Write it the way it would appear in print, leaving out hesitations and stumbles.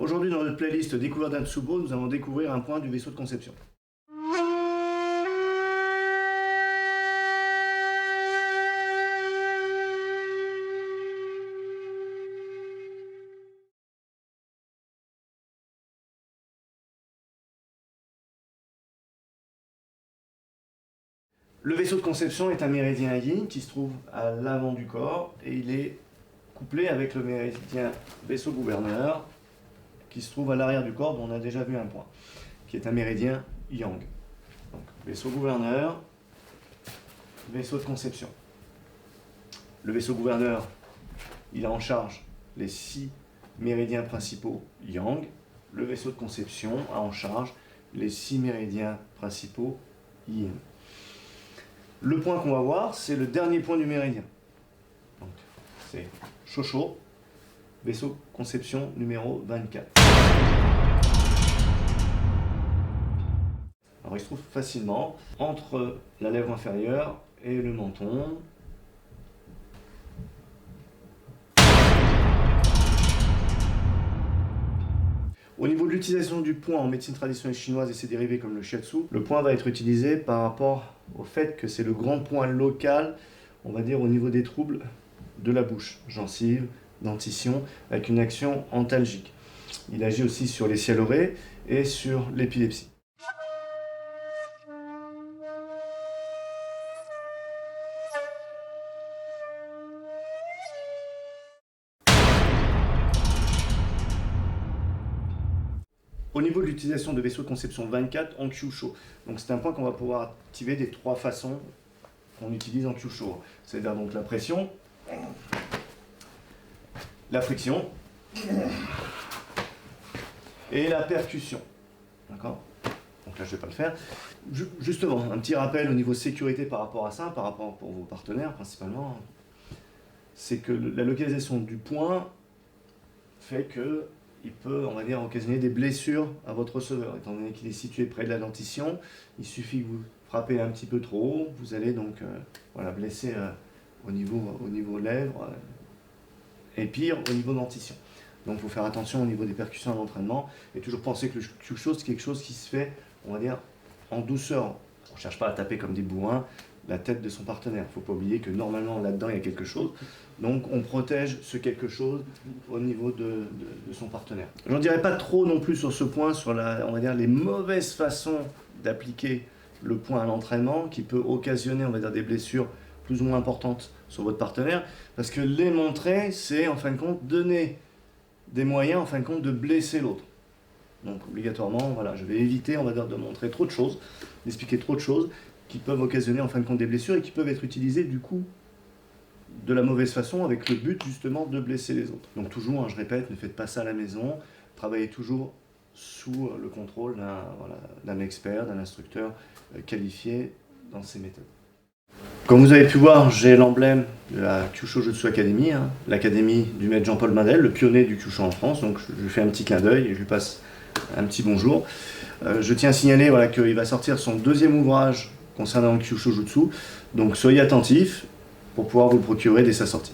Aujourd'hui, dans notre playlist Découverte d'un Tsubo, nous allons découvrir un point du vaisseau de conception. Le vaisseau de conception est un méridien yin qui se trouve à l'avant du corps et il est couplé avec le méridien vaisseau gouverneur qui se trouve à l'arrière du corps, dont on a déjà vu un point, qui est un méridien yang. Donc, vaisseau gouverneur, vaisseau de conception. Le vaisseau gouverneur, il a en charge les 6 méridiens principaux yang. Le vaisseau de conception a en charge les 6 méridiens principaux yin. Le point qu'on va voir, c'est le dernier point du méridien. Donc, c'est Shosho, vaisseau conception numéro 24. Alors, il se trouve facilement entre la lèvre inférieure et le menton. Au niveau de l'utilisation du point en médecine traditionnelle chinoise et ses dérivés comme le shiatsu, le point va être utilisé par rapport au fait que c'est le grand point local, on va dire au niveau des troubles de la bouche, gencive, dentition, avec une action antalgique. Il agit aussi sur les sialorrhées et sur l'épilepsie. Au niveau de l'utilisation de vaisseau de conception 24 en Kyusho, donc c'est un point qu'on va pouvoir activer des 3 façons qu'on utilise en Kyusho. C'est-à-dire donc la pression, la friction et la percussion. D'accord ? Donc là je ne vais pas le faire. Justement, un petit rappel au niveau sécurité par rapport à ça, par rapport pour vos partenaires principalement, c'est que la localisation du point fait que il peut, on va dire, occasionner des blessures à votre receveur. Étant donné qu'il est situé près de la dentition, il suffit que vous frappez un petit peu trop haut, vous allez donc voilà, blesser au niveau lèvres et pire au niveau dentition. Donc il faut faire attention au niveau des percussions à l'entraînement et toujours penser que le Kyusho c'est quelque chose qui se fait, on va dire, en douceur. On ne cherche pas à taper comme des bourrins la tête de son partenaire. Il ne faut pas oublier que normalement là-dedans il y a quelque chose. Donc on protège ce quelque chose au niveau de son partenaire. Je n'en dirai pas trop non plus sur ce point, sur on va dire, les mauvaises façons d'appliquer le point à l'entraînement qui peut occasionner, on va dire, des blessures plus ou moins importantes sur votre partenaire. Parce que les montrer, c'est en fin de compte donner des moyens en fin de compte de blesser l'autre. Donc obligatoirement, voilà, je vais éviter, on va dire, de montrer trop de choses, d'expliquer trop de choses qui peuvent occasionner en fin de compte des blessures et qui peuvent être utilisées du coup de la mauvaise façon avec le but justement de blesser les autres. Donc toujours, hein, je répète, ne faites pas ça à la maison, travaillez toujours sous le contrôle d'un expert, d'un instructeur qualifié dans ces méthodes. Comme vous avez pu voir, j'ai l'emblème de la Kyusho Jutsu Academy, hein, l'académie du maître Jean-Paul Madel, le pionnier du Kyusho en France, donc je lui fais un petit clin d'œil et je lui passe un petit bonjour. Je tiens à signaler voilà, qu'il va sortir son 2e ouvrage concernant le Kyusho Jutsu, donc soyez attentifs pour pouvoir vous le procurer dès sa sortie.